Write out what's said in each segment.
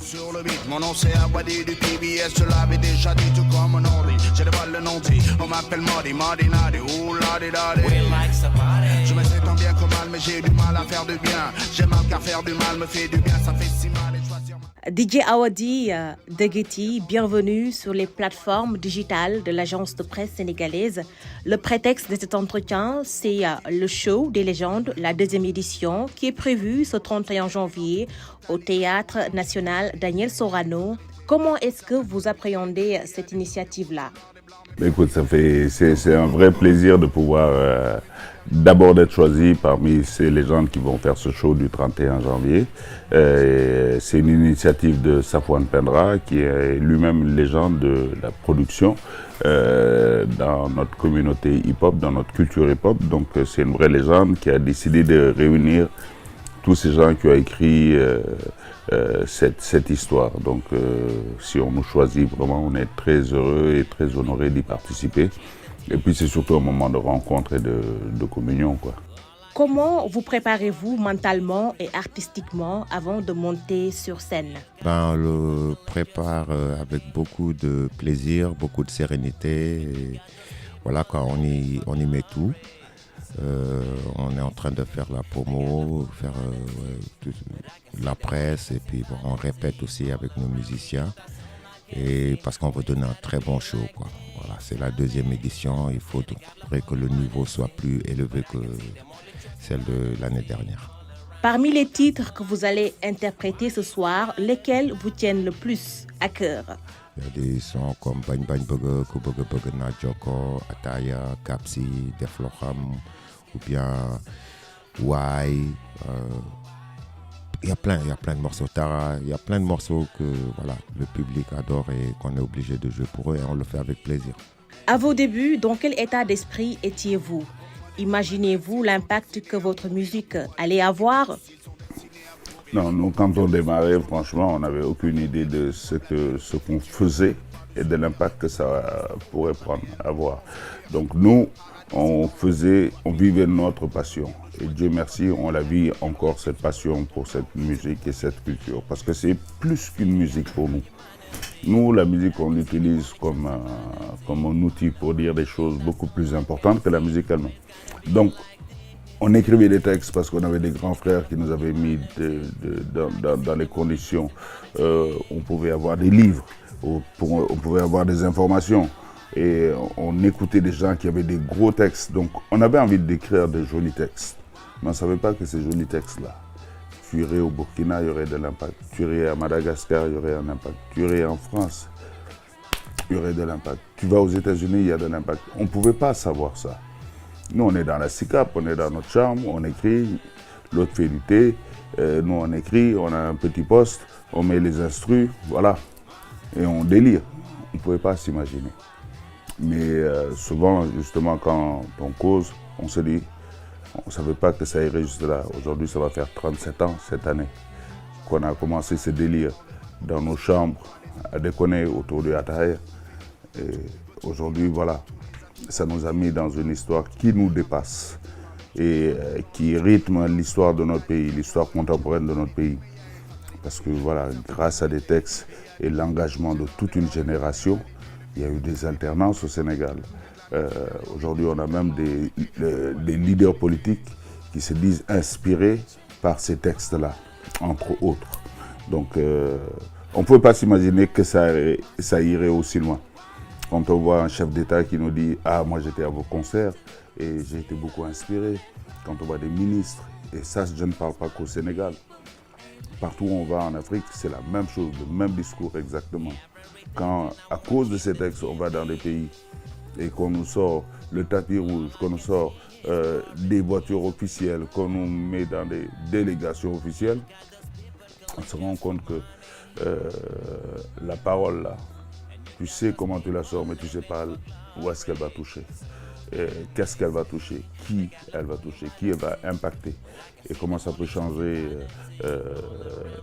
Sur le beat, mon nom c'est Awadi du PBS, je l'avais déjà dit tout comme un ordi. J'ai des balles le nom dit, on m'appelle Mardi, Mardi Nadi, ouh la di da di. Je me sais tant bien que mal, mais j'ai du mal à faire du bien. J'aime mal car faire du mal me fait du bien, ça fait si mal et choisir. DJ Awadi Deguety, bienvenue sur les plateformes digitales de l'agence de presse sénégalaise. Le prétexte de cet entretien, c'est le show des légendes, la deuxième édition, qui est prévue ce 31 janvier au Théâtre national Daniel Sorano. Comment est-ce que vous appréhendez cette initiative-là? Écoute, c'est un vrai plaisir de pouvoir d'abord d'être choisi parmi ces légendes qui vont faire ce show du 31 janvier. C'est une initiative de Safwan Pendra, qui est lui-même une légende de la production dans notre communauté hip-hop, dans notre culture hip-hop. Donc c'est une vraie légende qui a décidé de réunir tous ces gens qui ont écrit cette histoire. Donc si on nous choisit, vraiment on est très heureux et très honoré d'y participer. Et puis c'est surtout un moment de rencontre et de communion, quoi. Comment vous préparez-vous mentalement et artistiquement avant de monter sur scène? On le prépare avec beaucoup de plaisir, beaucoup de sérénité. Et voilà, quand on y met tout. On est en train de faire la promo, faire la presse et puis bon, on répète aussi avec nos musiciens et parce qu'on veut donner un très bon show, quoi. Voilà, c'est la deuxième édition, il faudrait que le niveau soit plus élevé que celle de l'année dernière. Parmi les titres que vous allez interpréter ce soir, lesquels vous tiennent le plus à cœur? Il y a des sons comme Bang Bang Burger, Kuburger Burger Na Joko, Ataya, Kapsi, Defloham, ou bien Why. Il y a plein de morceaux. Tara, il y a plein de morceaux que voilà, le public adore et qu'on est obligé de jouer pour eux et on le fait avec plaisir. À vos débuts, dans quel état d'esprit étiez-vous? Imaginez-vous l'impact que votre musique allait avoir? Non, nous, quand on démarrait, franchement, on n'avait aucune idée de ce qu'on faisait et de l'impact que ça pourrait avoir. Donc nous, on vivait notre passion. Et Dieu merci, on la vit encore, cette passion pour cette musique et cette culture. Parce que c'est plus qu'une musique pour nous. Nous, la musique, on l'utilise comme un outil pour dire des choses beaucoup plus importantes que la musique elle-même. Donc, on écrivait des textes parce qu'on avait des grands frères qui nous avaient mis dans les conditions. On pouvait avoir des livres, on pouvait avoir des informations. Et on écoutait des gens qui avaient des gros textes. Donc, on avait envie d'écrire des jolis textes. Mais on ne savait pas que ces jolis textes-là, tu irais au Burkina, il y aurait de l'impact. Tu irais à Madagascar, il y aurait un impact. Tu irais en France, il y aurait de l'impact. Tu vas aux États-Unis, il y a de l'impact. On ne pouvait pas savoir ça. Nous, on est dans la SICAP, on est dans notre chambre, on écrit, l'autre fait du thé. Nous, on écrit, on a un petit poste, on met les instrus, voilà. Et on délire. On ne pouvait pas s'imaginer. Mais souvent, justement, quand on cause, on se dit, on ne savait pas que ça irait juste là. Aujourd'hui, ça va faire 37 ans cette année qu'on a commencé ce délire dans nos chambres à déconner autour du Ataïa. Et aujourd'hui, voilà, ça nous a mis dans une histoire qui nous dépasse et qui rythme l'histoire de notre pays, l'histoire contemporaine de notre pays. Parce que voilà, grâce à des textes et l'engagement de toute une génération, il y a eu des alternances au Sénégal. Aujourd'hui, on a même des leaders politiques qui se disent inspirés par ces textes-là, entre autres. Donc, on ne peut pas s'imaginer que ça irait aussi loin. Quand on voit un chef d'État qui nous dit « Ah, moi j'étais à vos concerts et j'ai été beaucoup inspiré ». Quand on voit des ministres, et ça je ne parle pas qu'au Sénégal. Partout où on va en Afrique, c'est la même chose, le même discours exactement. Quand, à cause de ces textes, on va dans des pays et qu'on nous sort le tapis rouge, qu'on nous sort des voitures officielles, qu'on nous met dans des délégations officielles, on se rend compte que la parole là, tu sais comment tu la sors, mais tu ne sais pas où est-ce qu'elle va toucher. Qu'est-ce qu'elle va toucher, qui elle va impacter et comment ça peut changer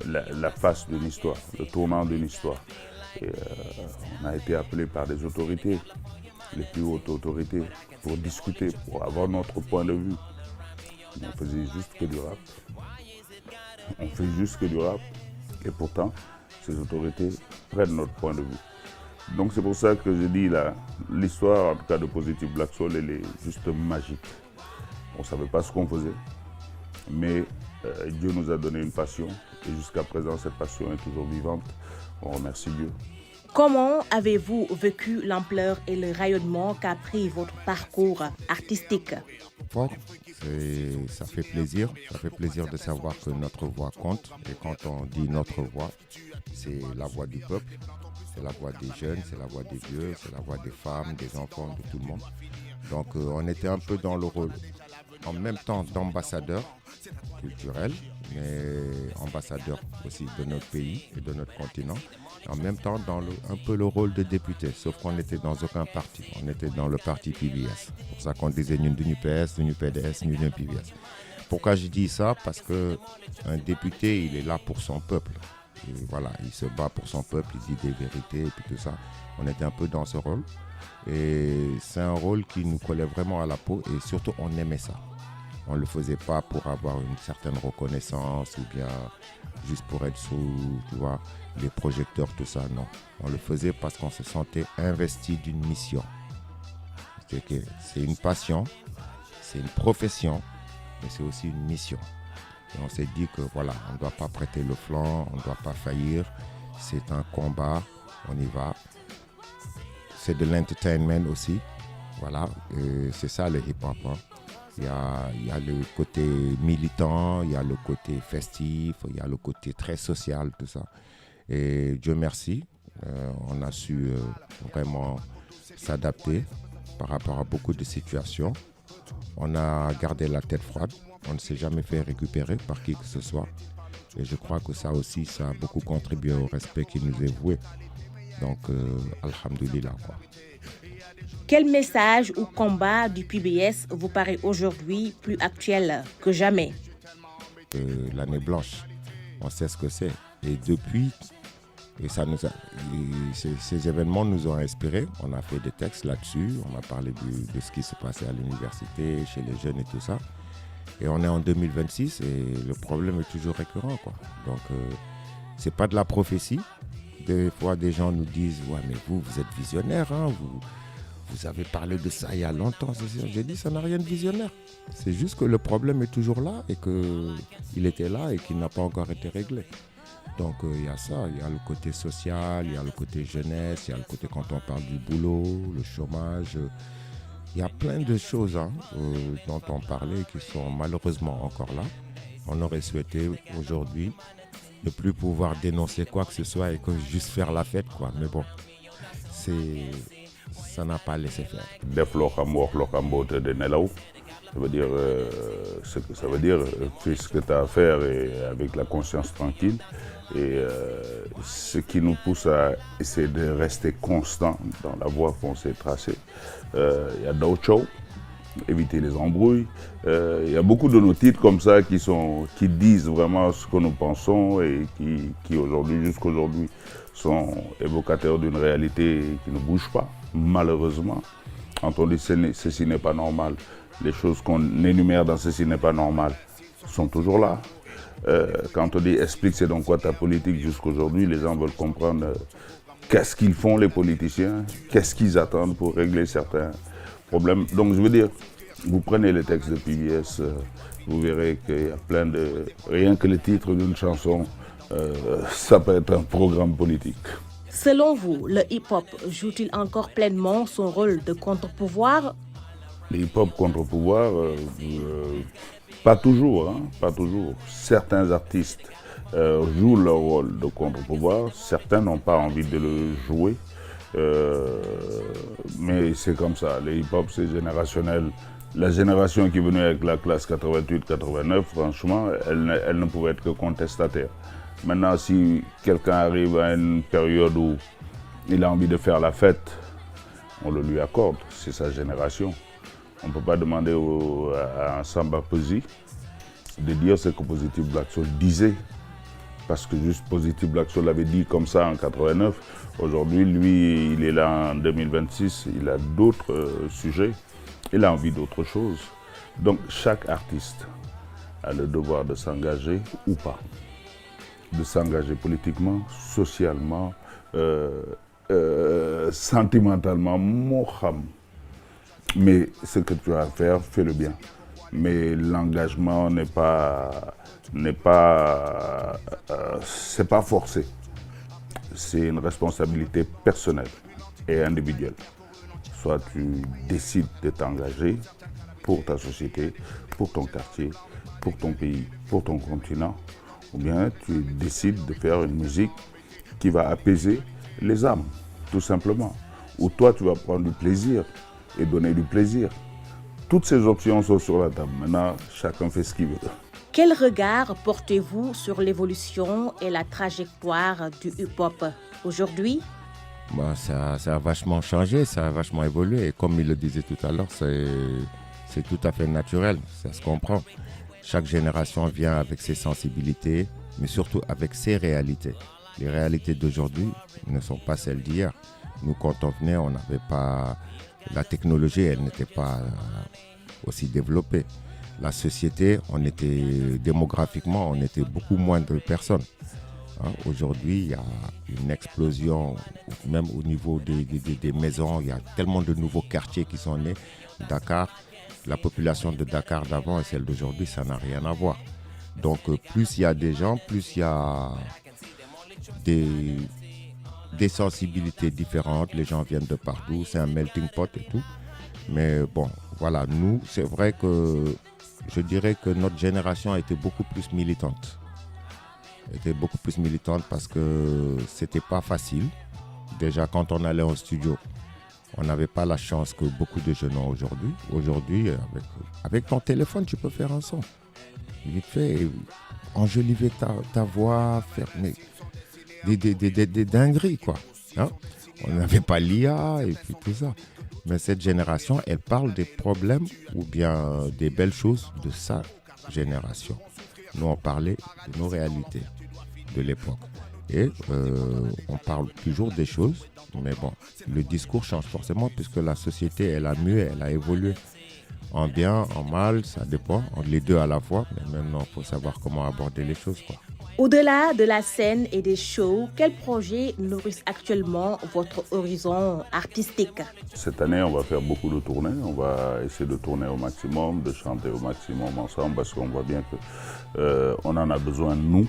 la face d'une histoire, le tournant d'une histoire. Et, on a été appelé par des autorités, les plus hautes autorités, pour discuter, pour avoir notre point de vue. On faisait juste que du rap. On fait juste que du rap et pourtant ces autorités prennent notre point de vue. Donc c'est pour ça que je dis là, l'histoire en tout cas de Positive Black Soul, elle est juste magique. On ne savait pas ce qu'on faisait, mais Dieu nous a donné une passion et jusqu'à présent cette passion est toujours vivante. On remercie Dieu. Comment avez-vous vécu l'ampleur et le rayonnement qu'a pris votre parcours artistique? Fort, ça fait plaisir de savoir que notre voix compte. Et quand on dit notre voix, c'est la voix du peuple, c'est la voix des jeunes, c'est la voix des vieux, c'est la voix des femmes, des enfants, de tout le monde. Donc on était un peu dans le rôle, en même temps d'ambassadeur culturel, mais ambassadeur aussi de notre pays et de notre continent. En même temps, un peu le rôle de député, sauf qu'on n'était dans aucun parti. On était dans le parti PBS. C'est pour ça qu'on disait nous PS, nous PDS, nous PBS. Pourquoi je dis ça? Parce qu'un député, il est là pour son peuple. Et voilà, il se bat pour son peuple, il dit des vérités et puis tout ça. On était un peu dans ce rôle. Et c'est un rôle qui nous collait vraiment à la peau et surtout, on aimait ça. On ne le faisait pas pour avoir une certaine reconnaissance ou bien juste pour être sous, tu vois, les projecteurs, tout ça, non. On le faisait parce qu'on se sentait investi d'une mission. C'est une passion, c'est une profession, mais c'est aussi une mission. Et on s'est dit que voilà, on ne doit pas prêter le flanc, on ne doit pas faillir. C'est un combat, on y va. C'est de l'entertainment aussi. Voilà, c'est ça le hip-hop. Hein. Il y a le côté militant, il y a le côté festif, il y a le côté très social, tout ça. Et Dieu merci, on a su vraiment s'adapter par rapport à beaucoup de situations. On a gardé la tête froide, on ne s'est jamais fait récupérer par qui que ce soit. Et je crois que ça aussi, ça a beaucoup contribué au respect qui nous est voué. Donc, alhamdoulilah, quoi. Quel message ou combat du PBS vous paraît aujourd'hui plus actuel que jamais? L'année blanche, on sait ce que c'est. Et depuis, ces événements nous ont inspirés. On a fait des textes là-dessus, on a parlé de ce qui se passait à l'université, chez les jeunes et tout ça. Et on est en 2026 et le problème est toujours récurrent, quoi. Donc, c'est pas de la prophétie. Des fois, des gens nous disent « Ouais, mais vous êtes visionnaire, hein, vous avez parlé de ça il y a longtemps. » J'ai dit, ça n'a rien de visionnaire. C'est juste que le problème est toujours là et qu'il était là et qu'il n'a pas encore été réglé. Donc, il y a ça. Il y a le côté social, il y a le côté jeunesse, il y a le côté quand on parle du boulot, le chômage. Il y a plein de choses dont on parlait qui sont malheureusement encore là. On aurait souhaité aujourd'hui ne plus pouvoir dénoncer quoi que ce soit et que juste faire la fête, quoi. Mais bon, ça n'a pas laissé faire. Def loo xam wax loo xam boo tëddee nelaw, ça veut dire ce que ça veut dire, fais ce que tu as à faire et avec la conscience tranquille. Et ce qui nous pousse à essayer de rester constant dans la voie qu'on s'est tracée. Il y a d'autres choses, éviter les embrouilles. Il y a beaucoup de nos titres comme ça qui disent vraiment ce que nous pensons et qui aujourd'hui, jusqu'aujourd'hui, sont évocateurs d'une réalité qui ne bouge pas, malheureusement. Quand on dit ceci n'est pas normal, les choses qu'on énumère dans ceci n'est pas normal sont toujours là. Quand on dit explique c'est donc quoi ta politique jusqu'aujourd'hui, les gens veulent comprendre qu'est-ce qu'ils font les politiciens, qu'est-ce qu'ils attendent pour régler certains problèmes. Donc je veux dire, vous prenez les textes de PBS, vous verrez qu'il y a plein de... Rien que le titre d'une chanson, ça peut être un programme politique. Selon vous, le hip-hop joue-t-il encore pleinement son rôle de contre-pouvoir? Le hip-hop contre-pouvoir, pas toujours, hein, pas toujours. Certains artistes jouent leur rôle de contre-pouvoir, certains n'ont pas envie de le jouer, mais c'est comme ça. Le hip-hop, c'est générationnel. La génération qui est venue avec la classe 88-89, franchement, elle ne pouvait être que contestataire. Maintenant, si quelqu'un arrive à une période où il a envie de faire la fête, on le lui accorde, c'est sa génération. On ne peut pas demander à un Samba Peuzzi de dire ce que Positive Black Soul disait. Parce que juste Positive Black Soul avait dit comme ça en 89. Aujourd'hui, lui, il est là en 2026, il a d'autres sujets, il a envie d'autre chose. Donc chaque artiste a le devoir de s'engager ou pas. de s'engager politiquement, socialement, sentimentalement, moham. Mais ce que tu as à faire, fais-le bien. Mais l'engagement c'est pas forcé. C'est une responsabilité personnelle et individuelle. Soit tu décides de t'engager pour ta société, pour ton quartier, pour ton pays, pour ton continent, ou bien tu décides de faire une musique qui va apaiser les âmes, tout simplement. Ou toi, tu vas prendre du plaisir et donner du plaisir. Toutes ces options sont sur la table. Maintenant, chacun fait ce qu'il veut. Quel regard portez-vous sur l'évolution et la trajectoire du hip-hop aujourd'hui? Ça a vachement changé, ça a vachement évolué. Et comme il le disait tout à l'heure, c'est tout à fait naturel, ça se comprend. Chaque génération vient avec ses sensibilités, mais surtout avec ses réalités. Les réalités d'aujourd'hui ne sont pas celles d'hier. Nous, quand on venait, on n'avait pas... La technologie, elle n'était pas aussi développée. La société, démographiquement, on était beaucoup moins de personnes. Aujourd'hui, il y a une explosion, même au niveau des maisons. Il y a tellement de nouveaux quartiers qui sont nés. Dakar, la population de Dakar d'avant et celle d'aujourd'hui, ça n'a rien à voir. Donc, plus il y a des gens, plus il y a des sensibilités différentes. Les gens viennent de partout. C'est un melting pot et tout. Mais bon, voilà, nous, c'est vrai que je dirais que notre génération a été beaucoup plus militante. Parce que c'était pas facile. Déjà, quand on allait au studio, on n'avait pas la chance que beaucoup de jeunes ont aujourd'hui. Aujourd'hui, avec ton téléphone, tu peux faire un son. Vite fait, enjoliver ta voix, faire des dingueries, quoi. On n'avait pas l'IA et puis tout ça. Mais cette génération, elle parle des problèmes ou bien des belles choses de sa génération. Nous, on parlait de nos réalités de l'époque. Et on parle toujours des choses, mais bon, le discours change forcément puisque la société, elle a mué, elle a évolué. En bien, en mal, ça dépend, les deux à la fois. Mais maintenant, il faut savoir comment aborder les choses, quoi. Au-delà de la scène et des shows, quels projets nourrissent actuellement votre horizon artistique? Cette année, on va faire beaucoup de tournées. On va essayer de tourner au maximum, de chanter au maximum ensemble parce qu'on voit bien qu'on en a besoin, nous,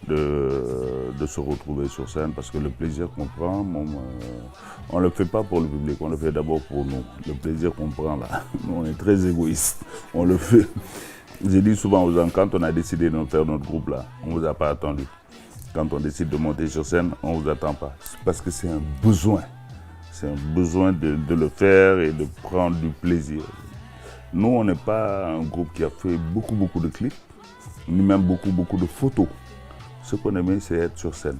de se retrouver sur scène parce que le plaisir qu'on prend, on ne le fait pas pour le public, on le fait d'abord pour nous. Le plaisir qu'on prend là, nous, on est très égoïstes, on le fait. J'ai dit souvent aux gens, quand on a décidé de faire notre groupe là, on ne vous a pas attendu. Quand on décide de monter sur scène, on ne vous attend pas. C'est parce que c'est un besoin. C'est un besoin de le faire et de prendre du plaisir. Nous, on n'est pas un groupe qui a fait beaucoup de clips, ni même beaucoup de photos. Ce qu'on aimait, c'est être sur scène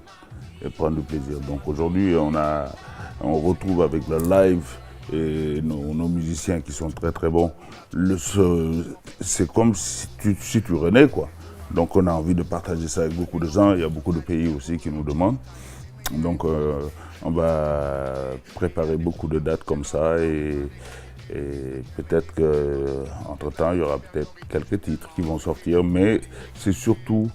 et prendre du plaisir. Donc aujourd'hui, on retrouve avec le live et nos musiciens qui sont très bons. C'est comme si tu renais, quoi. Donc on a envie de partager ça avec beaucoup de gens. Il y a beaucoup de pays aussi qui nous demandent. Donc on va préparer beaucoup de dates comme ça et peut-être qu'entre-temps, il y aura peut-être quelques titres qui vont sortir. Mais c'est surtout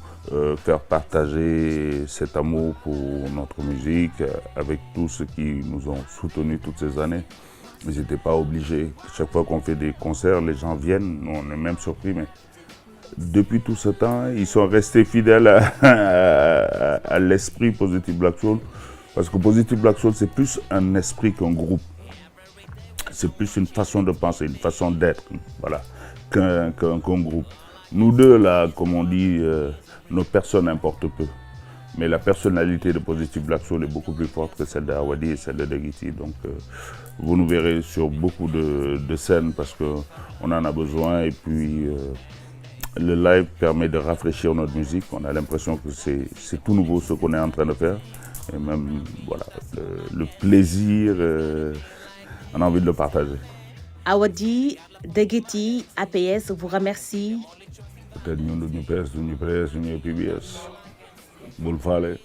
faire partager cet amour pour notre musique avec tous ceux qui nous ont soutenus toutes ces années. Ils n'étaient pas obligés. Chaque fois qu'on fait des concerts, les gens viennent. Nous, on est même surpris, mais depuis tout ce temps, ils sont restés fidèles à l'esprit Positive Black Soul. Parce que Positive Black Soul, c'est plus un esprit qu'un groupe. C'est plus une façon de penser, une façon d'être, voilà, qu'un groupe. Nous deux, là, comme on dit, nos personnes importent peu. Mais la personnalité de Positive Black Soul est beaucoup plus forte que celle d'Awadi et celle de Degiti. Donc, vous nous verrez sur beaucoup de scènes parce qu'on en a besoin. Et puis, le live permet de rafraîchir notre musique. On a l'impression que c'est tout nouveau ce qu'on est en train de faire. Et même, voilà, le plaisir, on a envie de le partager. Awadi, Degiti, APS vous remercie. Peut-être nous PBS. Vous le fallait.